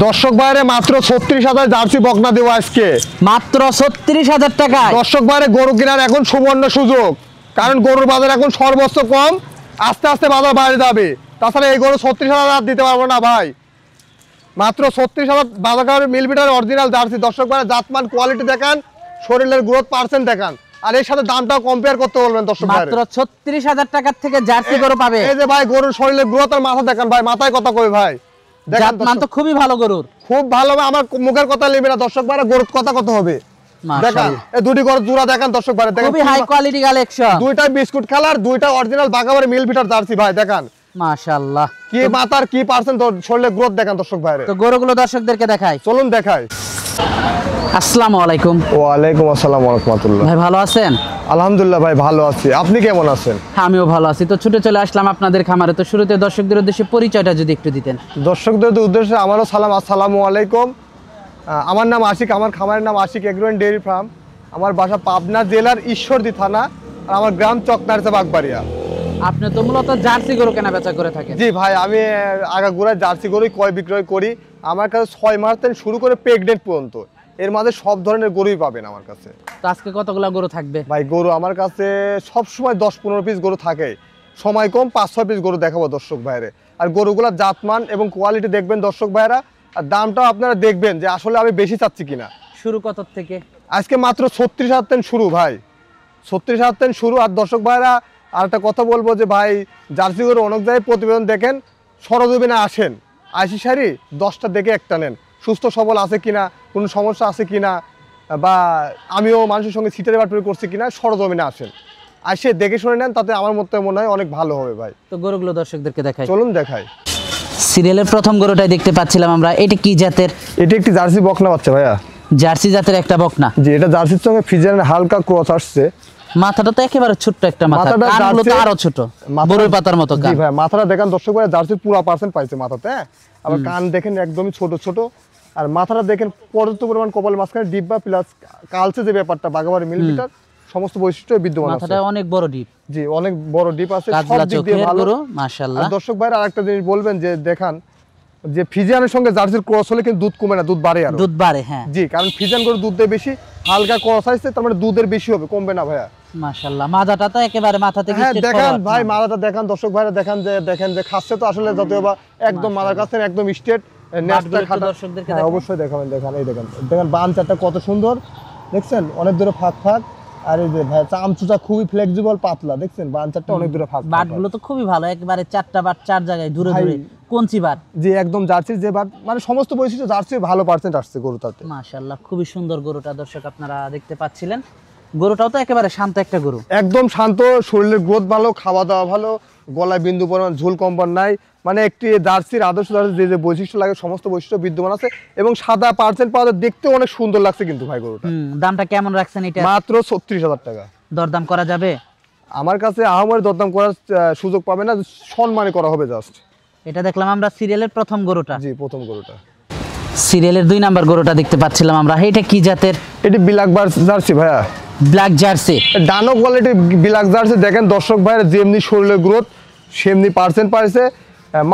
দর্শক বাইরে মাত্র 36,000 জার্সি বকনা দেবো আজকে, মাত্র 36,000 টাকায়। দর্শক বাইরে গরু কেনার এখন সুবর্ণ সুযোগ, কারণ গরুর বাজার এখন সর্বোচ্চ কম, আস্তে আস্তে বাজার বাইরে যাবে। তাছাড়া এই গরু 36,000 দিতে পারবো না ভাই, মাত্র 36,000 বাজার মিল বিটার অরিজিনাল জার্সি। দর্শক বাইরে জাতমান কোয়ালিটি দেখান, শরীরের গ্রোথ পার্সেন্ট দেখান, আর এর সাথে দামটাও কম্পেয়ার করতে বলবেন। দর্শক মাত্র 36,000 টাকার থেকে জার্সি গরু পাবে। এই যে ভাই গরুর শরীরের গ্রোথ আর মাথা দেখান ভাই, মাথায় কথা কই ভাই, জাতমান তো খুবই ভালো গরুর, খুব ভালো। আমার মুখের কথা নেবে না দর্শক বাইরে, গরুর কথা কত হবে দেখান। এই দুটি গরু জোড়া দেখান দর্শক বাইরে, দেখেন খুবই হাই কোয়ালিটি কালেকশন। দুইটা বিস্কুট কালার, দুইটা অরিজিনাল বাগাবাড়ি মিল বিটার জার্সি ভাই দেখান। মাশাআল্লাহ, কি মাথার কি পার্সেন্ট শরীরের গ্রোথ দেখান দর্শক বাইরে। তো গরুগুলো দর্শকদেরকে দেখাই, চলুন দেখাই। আসসালামু আলাইকুম। ওয়ালাইকুম আসসালাম ওয়া রাহমাতুল্লাহ। ভাই ভালো আছেন? আলহামদুলিল্লাহ ভাই ভালো আছি, আপনি কেমন আছেন? আমিও ভালো আছি। তো ছুটে চলে আসলাম আপনাদের খামারে। তো শুরুতে দর্শকদের উদ্দেশ্যে পরিচয়টা যদি একটু দিতেন। দর্শকদের উদ্দেশ্যে আমারও সালাম, আসসালামু আলাইকুম। আমার নাম আশিক, আমার খামারের নাম Ashik agro and dairy farm. আমার বাসা পাবনা জেলার ঈশ্বরদী থানা, আর আমার গ্রাম চকনারচা বাগবাড়িয়া। আপনি তো মূলত জার্সি গরু কেনা বেচা করে থাকেন? জি ভাই, আমি আগাগোড়ায় জার্সি গরুই ক্রয় বিক্রয় করি। আমার কাছে 6 মাস থেকে শুরু করে প্রেগনেন্ট পর্যন্ত এর মাঝে সব ধরনের গরুই পাবেন আমার কাছে। তো আজকে কতগুলো গরু থাকবে? ভাই গরু আমার কাছে সব সময় 10-15 পিস গরু থাকে, সময় কম 5-6 পিস গরু দেখাবো দর্শক ভাইরে। আর গরুগুলোর জাতমান এবং কোয়ালিটি দেখবেন দর্শক ভাইরা, আর দামটাও আপনারা দেখবেন যে আসলে আমি বেশি চাচ্ছি কিনা। শুরু কত থেকে? আজকে মাত্র 36,000 থেকে শুরু ভাই, 36,000 থেকে শুরু। আর দর্শক ভাইরা আর একটা কথা বলবো যে ভাই জার্সি গরু অনেক জায়গায় প্রতিবেদন দেখেন, সরজমিনে আসেন, আইসি সারি 10টা দেখে একটা নেন, সুস্থ সবল আছে কিনা, কোনো সমস্যা আছে কিনা, বা আমিও মানুষের সঙ্গে সিটারি বাটপারি করছি কিনা, সরজমিনে আসেন, আসে দেখে শুনে নেন, তাতে আমার মনে হয় অনেক ভালো হবে ভাই। তো গরুগুলো দর্শকদেরকে দেখাই, চলুন দেখাই। সিরিয়ালের প্রথম গরুটাই দেখতে পাচ্ছিলাম আমরা। এটি কি জাতের? এটি একটি জার্সি বকনা বাচ্চা ভাইয়া। জার্সি জাতের একটা বকনা? জি, এটা জার্সির সঙ্গে ফিজিয়ানের হালকা ক্রস আসছে। মাথাটা তো একেবারে ছোট্ট একটা মাথা, মাথাটা কানগুলো তো আরো ছোট, বড়ই পাতার মতো কান। জি ভাই, মাথাটা দেখেন দর্শক ভাই, জার্সির পুরো পার্সেন্ট পাইছে মাথাতে। আবার কান দেখেন একদমই ছোট ছোট, আর মাথাটা দেখেন পর্যাপ্ত পরিমাণ কপাল মাঝখানে ডিব্বা প্লাস কালচে যে ব্যাপারটা বাগাবাড়ি মিল বিটার সমস্ত বৈশিষ্ট্য বিদ্যমান আছে। মাথাটা অনেক বড় ডিপ। জি, অনেক বড় ডিপ আছে, সব কাজলা দিক দিয়ে চোখের ভালো। গরু মাশাআল্লাহ। আর দর্শক ভাইরা আরেকটা জিনিস বলবেন যে দেখান, যে ফিজিয়ানের সঙ্গে জার্সির ক্রস হলে কিন্তু দুধ কমে না, দুধ বাড়ে। আর দুধ বাড়ে, হ্যাঁ। জি, কারণ ফিজিয়ান গরু দুধ দেয় বেশি, হালকা ক্রস আসছে তার মানে দুধের বেশি হবে, কমবে না ভাইয়া। মাশাআল্লাহ, মাথাটা তো একেবারে মাথা থেকে হ্যাঁ স্ট্রেট দেখান ফরওয়ার্ড। ভাই, মাথাটা দেখান দর্শক ভাইরা, দেখেন যে খাচ্ছে তো আসলে যতই বা একদম মাথার কাছে একদম স্ট্রেট নেটটা খাটা। দর্শকদেরকে হ্যাঁ অবশ্যই দেখাবেন, দেখান এই দেখেন বান চারটা কত সুন্দর, দেখছেন অনেক দূরে ফাঁক। আর এই যে ভাই চামচুটা খুবই ফ্লেক্সিবল পাতলা, দেখছেন বান চারটা অনেক দূরে ফাঁক। বাটগুলো তো খুবই ভালো, একেবারে চারটা বাট চার জায়গায় দূরে দূরে কোনচি বাট। জি, একদম জার্সির যে বাট, মানে সমস্ত বৈশিষ্ট্য জার্সির ভালো পার্সেন্ট আসছে গরুটাতে। মাশাআল্লাহ, খুবই সুন্দর গরুটা দর্শক আপনারা দেখতে পাচ্ছিলেন। গরুটাও তো একেবারে শান্ত একটা গরু, একদম শান্ত, শরীরের গ্রোথ ভালো, খাওয়া দাওয়া ভালো, গলায় বিন্দু পরিমাণ ঝুল কম্পন নাই, মানে একটি জার্সির আদর্শ জার্সির যে বৈশিষ্ট্য লাগে সমস্ত বৈশিষ্ট্য বিদ্যমান আছে, এবং সাদা পার্সেন্ট পাওয়া যায়, দেখতে অনেক সুন্দর লাগছে কিন্তু ভাই গরুটা। দামটা কেমন রাখছেন এটা? মাত্র 36,000 টাকা। দরদাম করা যাবে? আমার কাছে আহামরি দরদাম করার সুযোগ পাবে না, সম্মানই করা হবে জাস্ট। এটা দেখলাম আমরা সিরিয়ালের প্রথম গরুটা। জি, প্রথম গরুটা। সিরিয়ালের 2 নাম্বার গরুটা দেখতে পাচ্ছিলাম আমরা। এটা কি জাতের? এটি ব্ল্যাক জার্সি ভাইয়া, black jersey. ডানো quality black jersey. দেখেন দর্শক ভাইয়ের যেমনি শরীরের গ্রোথ সেমনি পার্সেন্ট পাইছে।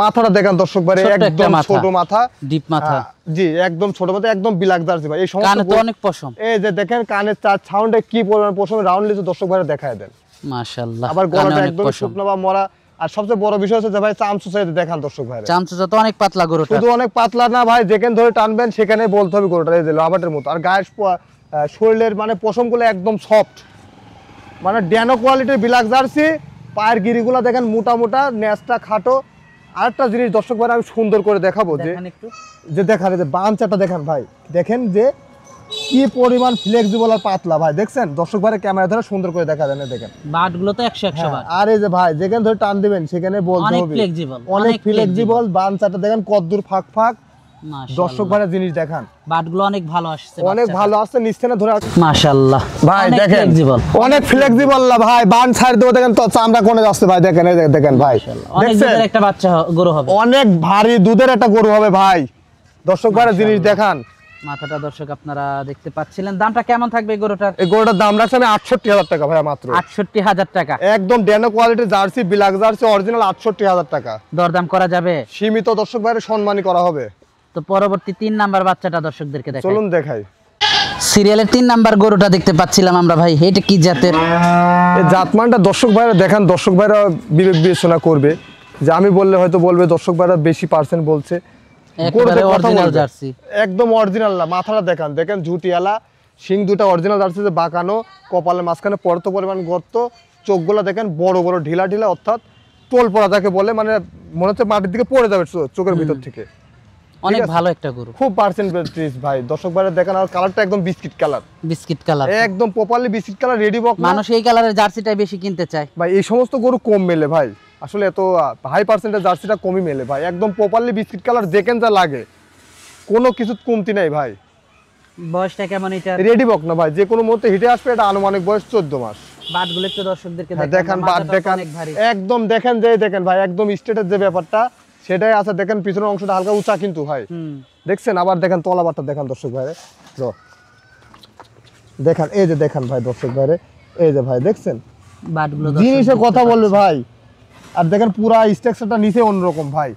মাথাটা দেখেন দর্শক ভাই, একদম ছোট মাথা, ডিপ মাথা। জি, একদম ছোট মাথা, একদম ব্ল্যাক জার্সি ভাই। এই সমস্ত কানে তো অনেক পশম। এই যে দেখেন কানের চার সাউন্ডে কি পরিমাণ পশম, রাউন্ডলি তো দর্শক ভাইরা দেখায় দেন। মাশাআল্লাহ, আবার গলাটা একদম শুকনো বা মরা। আর সবচেয়ে বড় বিষয় হচ্ছে যে ভাই চামচুচা দেখান দর্শক ভাইরা। চামচুচা তো অনেক পাতলা গরুটা। শুধু অনেক পাতলা না ভাই, যেখানে ধরে টানবেন সেখানে বলতে হবে গরুটা এই যে লাভাটের মতো। আর গায়ের শরীরের মানে পশমগুলো একদম সফট, মানে ড্যানো কোয়ালিটির ব্ল্যাক জার্সি। পায়ের গিরিগুলো দেখেন মোটা মোটা, নেজটা খাটো। আরেকটা জিনিস দর্শক ভাই আমি সুন্দর করে দেখাবো, যে দেখান যে বাঞ্চাটা দেখেন ভাই, দেখেন যে কি পরিমাণ ফ্লেক্সিবল আর পাতলা ভাই, দেখছেন দর্শক ভাই ক্যামেরা ধরে সুন্দর করে দেখা দেন। দেখেন বাটগুলো তো 100 বাট। আর এই যে ভাই যেখানে ধরে টান দিবেন সেখানে বলতে হবে অনেক ফ্লেক্সিবল। বাঞ্চাটা দেখেন কদ্দুর ফাঁক। দর্শক ভাই জিনিস দেখান, বাটগুলো অনেক ভালো আসছে, অনেক ভালো আসছে, নিচে ধরে মাশাআল্লাহ ভাই দেখেন অনেক ফ্লেক্সিবল না ভাই। বান ছাড় দেবো দেখেন তো চামড়া কোনে যাচ্ছে ভাই, দেখেন এই দেখেন ভাই, অনেক দুধের একটা বাচ্চা গরু হবে, অনেক ভারী দুধের একটা গরু হবে ভাই। দর্শক ভাই জিনিস দেখান, মাথাটা দর্শক আপনারা দেখতে পাচ্ছিলেন। দামটা কেমন থাকবে এই গরুটার? এই গরুটার দাম রাখছি আমি 68,000 টাকা ভাই, মাত্র 68,000 টাকা। একদম ড্যানো কোয়ালিটির জার্সি ব্ল্যাক জার্সি অরিজিনাল 68,000 টাকা। দরদাম করা যাবে? সীমিত দর্শক ভাইয়ের সম্মানই করা হবে। তো পরবর্তী 3 নাম্বার বাচ্চাটা দর্শকদেরকে দেখাই। চলুন দেখাই। সিরিয়ালের 3 নাম্বার গরুটা দেখতে পাচ্ছিলাম আমরা ভাই, এটা কি জাতের? এই জাতমানটা দর্শক ভাইরা দেখান, দর্শক ভাইরা বিবেক বিবেচনা করবে, যে আমি বললে হয়তো বলবে দর্শক ভাইরা বেশি পার্সেন্ট বলছে। একেবারে অরিজিনাল জার্সি, একদম অরিজিনাল না। মাথাটা দেখান, দেখেন ঝুটিয়ালা, শিং দুটা অরিজিনাল জার্সি, যে বাঁকানো, কপালের মাঝখানে পর্ত পরিমাণ গর্ত, চোখগুলো দেখেন বড় বড় ঢিলা ঢিলা, অর্থাৎ টোল পড়া যাকে বলে, মানে মনে হচ্ছে মাটির দিকে পড়ে যাবে চোখের ভিতর থেকে। অনেক ভালো একটা গরু, খুব পার্সেন্টেজ ভাই। দর্শক ভাইরা দেখেন, আর কালারটা একদম বিস্কিট কালার, বিস্কিট কালার, একদম প্রপারলি বিস্কিট কালার, রেডি বক। মানুষ এই কালারের জার্সিটাই বেশি কিনতে চায় ভাই। এই সমস্ত গরু কম মেলে ভাই, আসলে এত হাই পার্সেন্টেজ জার্সিটা কমই মেলে ভাই। একদম প্রপারলি বিস্কিট কালার, দেখেন যা লাগে, কোনো কিছু কমতি নাই ভাই। বয়সটা কেমন এটা? রেডি বক না ভাই, যে কোনো মুহূর্তে হিটে আসবে। এটা আনুমানিক বয়স 14 মাস। বাটগুলো একটু দর্শকদেরকে দেখেন, বাট দেখেন, একদম দেখেন, যে দেখেন ভাই, একদম স্টেটের যে ব্যাপারটা সেটাই আছে। দেখেন পিছনের অংশটা হালকা উঁচা কিন্তু ভাই, দেখছেন? আবার দেখেন তলা বাটটা দেখেন দর্শক ভাইরে, দেখেন এই যে দেখেন ভাই দর্শক ভাইরে, এই যে ভাই দেখছেন বাটগুলো, জিনিসের কথা বলবে ভাই। আর দেখেন পুরা স্ট্রাকচারটা নিচে অন্যরকম ভাই।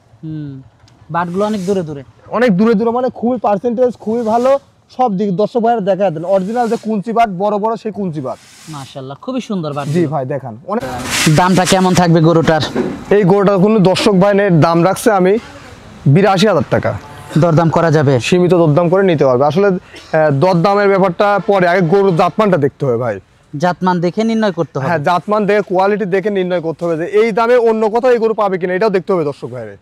বাটগুলো অনেক দূরে দূরে, অনেক দূরে দূরে, মানে খুবই পার্সেন্টেজ খুবই ভালো সব দিক। দর্শক ভাইরা দেখা দেন অরিজিনাল যে কুঞ্চি বাট, বড় বড় সেই কুঞ্চি বাট, মাশাআল্লাহ খুবই সুন্দর বাট। জি ভাই দেখান। অনেক দামটা কেমন থাকবে গরুটার? এই গরুটার কোনো দর্শক ভাই নেই, দাম রাখছে আমি 82,000 টাকা। দরদাম করা যাবে? সীমিত দরদাম করে নিতে পারবে। আসলে দরদামের ব্যাপারটা পরে, আগে গরুর জাতমানটা দেখতে হবে ভাই। জাতমান দেখে নির্ণয় করতে হবে। হ্যাঁ, জাতমান দেখে, কোয়ালিটি দেখে নির্ণয় করতে হবে যে এই দামে অন্য কোথাও এই গরু পাবে কিনা, এটাও দেখতে হবে দর্শক ভাইরে।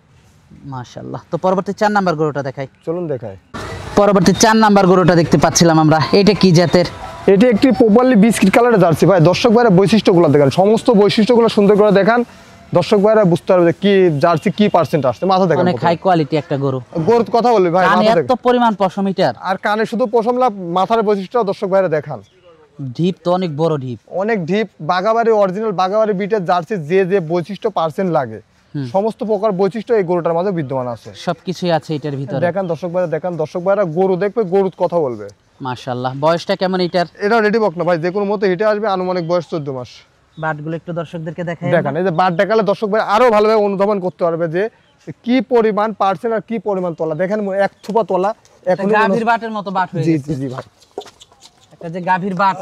মাশাআল্লাহ। তো পরবর্তী 4 নাম্বার গরুটা দেখাই। চলুন দেখাই। পরবর্তী 4 নাম্বার গরুটা দেখতে পাচ্ছিলাম আমরা, এটা কি জাতের? এটি একটি প্রপারলি বিস্কিট কালারের জার্সি ভাই। দর্শক ভাইরা বৈশিষ্ট্যগুলো দেখান, সমস্ত বৈশিষ্ট্যগুলো সুন্দর করে দেখান, দর্শক ভাইরা বুঝতে পারবে যে কি জার্সি কি পার্সেন্ট আসছে। মাথা দেখেন, অনেক হাই কোয়ালিটি একটা গরু। গরুর কথা বলবি ভাই, কানে মাথা এত দেখেন। পরিমাণ পশম এটার, আর কানে শুধু পশম না, মাথার বৈশিষ্ট্য দর্শক ভাইরা দেখান। ঢিপ তো অনেক বড় ঢিপ, অনেক ঢিপ, বাগাবাড়ি অরিজিনাল বাগাবাড়ি বিটের জার্সি, যে যে বৈশিষ্ট্য পার্সেন্ট লাগে সমস্ত প্রকার বৈশিষ্ট্য এই গরুটার মাঝে বিদ্যমান আছে। সবকিছুই আছে এটার ভিতরে। দেখেন দর্শক ভাইরা দেখেন, দর্শক ভাইরা গরু দেখবে, গরুর কথা বলবে। মাশাআল্লাহ। বয়সটা কেমন এটার? এটা রেডি বক না ভাই, যে কোনো মতো হিটে আসবে, আনুমানিক বয়স 14 মাস। বাটগুলো একটু দর্শকদেরকে দেখাই। দেখেন এই যে বাট দেখালে দর্শক ভাই আরো ভালোভাবে অনুধাবন করতে পারবে যে কি পরিমাণ পার্সেন্ট আর কি পরিমাণ তলা। দেখেন এক থুপা তলা, এখন গাভীর বাটের মতো বাট হয়ে জি গেছে। জি জি ভাই, একটা যে গাভীর বাট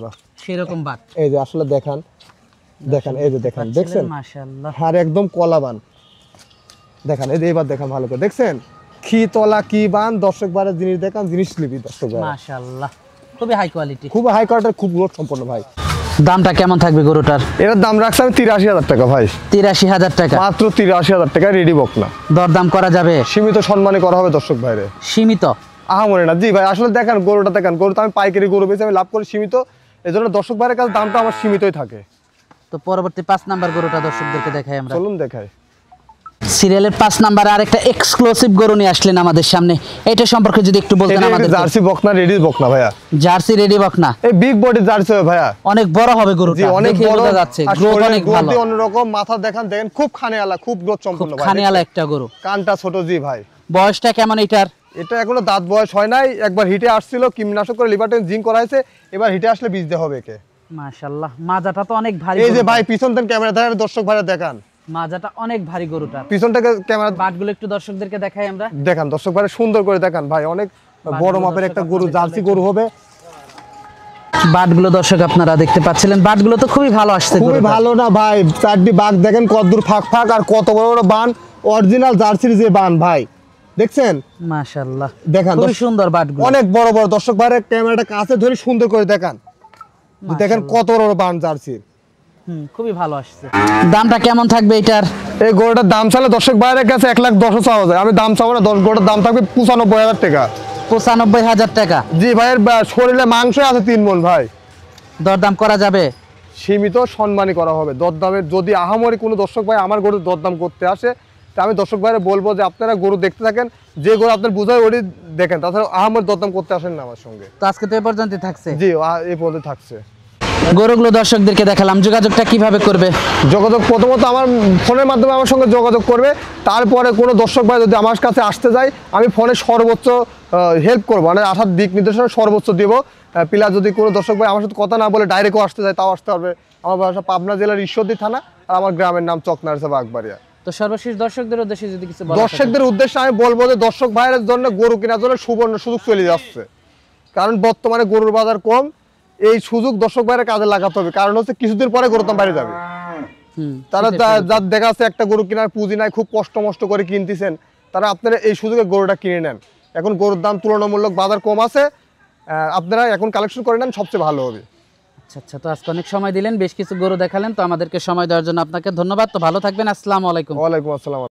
র সেরকম বাট। এই যে আসলে দেখেন, দেখেন এই যে দেখেন, দেখছেন? মাশাআল্লাহ। আর একদম কলাবান দেখেন, এই যে এবার দেখেন ভালো করে, দেখছেন কি তলা কি বান। দর্শক ভাইরা জিনিস দেখান, জিনিস লিবি দর্শক ভাই। মাশাআল্লাহ খুবই হাই কোয়ালিটি, খুব হাই কোয়ালিটির, খুব গ্রোথ সম্পন্ন ভাই। দামটা কেমন থাকবে গরুটার? এর দাম রাখছে আমি 83,000 টাকা ভাই। 83,000 টাকা? মাত্র 83,000 টাকা, রেডি বক না। দরদাম করা যাবে? সীমিত সম্মানে করা হবে দর্শক ভাইরে। সীমিত? আহামরি না জি ভাই, আসলে দেখেন গরুটা দেখেন, গরু তো আমি পাইকারি গরু বেশি আমি লাভ করি সীমিত, এই জন্য দর্শক ভাইয়ের কাছে দামটা আমার সীমিতই থাকে। তো পরবর্তী 5 নাম্বার গরুটা দর্শকদেরকে দেখাই আমরা। চলুন দেখাই। সিরিয়ালের 5 নাম্বার আর একটা এক্সক্লুসিভ গরু নিয়ে আসলেন আমাদের সামনে, এটা সম্পর্কে যদি একটু বলতেন আমাদের। জার্সি বকনা, রেডি বকনা ভাইয়া। জার্সি রেডি বকনা, এই বিগ বডি জার্সি হবে ভাইয়া, অনেক বড় হবে জি গরুটা, অনেক দেখে বড় বোঝা যাচ্ছে আর গ্রোথ অনেক ভালো। গ্রোথ অন্যরকম, মাথা দেখান, দেখেন খুব খানেওয়ালা, খুব গ্রোথ সম্পন্ন ভাই। খানিয়ালা একটা গরু। কানটা ছোট জি ভাই। বয়সটা কেমন এটার? এটা এখনো দাঁত বয়স হয় নাই, একবার হিটে আসছিল, কীটনাশক করে লিভারটেন জিঙ্ক করা হয়েছে, এবার হিটে আসলে বীজ দেওয়া হবে একে। মাশাআল্লাহ। মাজাটা তো অনেক ভারী। এই যে ভাই পিছন থেকে ক্যামেরা ধরে দর্শক ভাইরা দেখান, মাজাটা অনেক ভারী গরুটা। পিছন থেকে ক্যামেরা বাটগুলো একটু দর্শকদেরকে দেখাই আমরা। দেখান দর্শক ভাইরা, সুন্দর করে দেখান ভাই, অনেক বড় মাপের একটা গরু, জার্সি গরু হবে। বাটগুলো দর্শক আপনারা দেখতে পাচ্ছিলেন, বাটগুলো তো খুবই ভালো আসছে, খুবই ভালো না ভাই। চারটি বাঘ দেখেন কতদূর ফাঁক ফাঁক, আর কত বড় বড় বান, অরিজিনাল জার্সির যে বান ভাই, দেখছেন? মাশাআল্লাহ দেখান খুবই সুন্দর বাটগুলো, অনেক বড় বড়। দর্শক ভাইরা ক্যামেরাটা কাছে ধরে সুন্দর করে দেখান, দেখেন কত বড় বান জার্সির। খুবই ভালো আসছে। দামটা কেমন থাকবে এটার? এই গরুটার দাম চাইলে দর্শক ভাইয়ের কাছে 1,10,000 চাওয়া যায়, আমি দাম চাবো না। গরুটার দাম থাকবে 95,000 টাকা। 95,000 টাকা? জি ভাইয়ের শরীরে মাংস আছে 3 মণ ভাই। দরদাম করা যাবে? সীমিত সম্মানই করা হবে। দরদামের যদি আহামরি কোনো দর্শক ভাই আমার গরুর দরদাম করতে আসে, তা আমি দর্শক ভাইরা বলবো যে আপনারা গরু দেখতে থাকেন, যে গরু আপনার বুঝায় ওটি দেখেন, তাছাড়া আহামরি দরদাম করতে আসেন না আমার সঙ্গে। তো আজকে তো এই পর্যন্তই থাকছে। জি এই পর্যন্ত থাকছে। গরুগুলো দর্শকদেরকে দেখালাম, যোগাযোগটা কিভাবে করবে? যোগাযোগ প্রথমত আমার ফোনের মাধ্যমে আমার সঙ্গে যোগাযোগ করবে, তারপরে কোনো দর্শক ভাই যদি আমার কাছে আসতে যায়, আমি ফোনে সর্বোচ্চ হেল্প করবো, মানে আসার দিক নির্দেশনা সর্বোচ্চ দিব। প্লাস যদি কোনো দর্শক ভাই আমার সাথে কথা না বলে ডাইরেক্টও আসতে যায়, তাও আসতে পারবে। আমার বাসা পাবনা জেলার ঈশ্বরদী থানা, আর আমার গ্রামের নাম চকনারসা বাগবাড়িয়া। তো সর্বশেষ দর্শকদের উদ্দেশ্যে যদি কিছু বলা থাকে। দর্শকদের উদ্দেশ্যে আমি বলবো যে দর্শক ভাইয়ের জন্য গরু কেনার জন্য সুবর্ণ সুযোগ চলে যাচ্ছে, কারণ বর্তমানে গরুর বাজার কম, এই সুযোগ দর্শক ভাইয়ের কাজে লাগাতে হবে। কারণ হচ্ছে কিছুদিন পরে গরুর দাম বেড়ে যাবে। তারা যার দেখা যাচ্ছে একটা গরু কেনার পুঁজি নাই, খুব কষ্ট মষ্ট করে কিনতেছেন, তারা আপনারা এই সুযোগে গরুটা কিনে নেন। এখন গরুর দাম তুলনামূলক বাজার কম আছে, আপনারা এখন কালেকশন করে নেন, সবচেয়ে ভালো হবে। আচ্ছা আচ্ছা, তো আজকে অনেক সময় দিলেন, বেশ কিছু গরু দেখালেন, তো আমাদেরকে সময় দেওয়ার জন্য আপনাকে ধন্যবাদ। তো ভালো থাকবেন, আসসালামু আলাইকুম। ওয়ালাইকুম আসসালাম।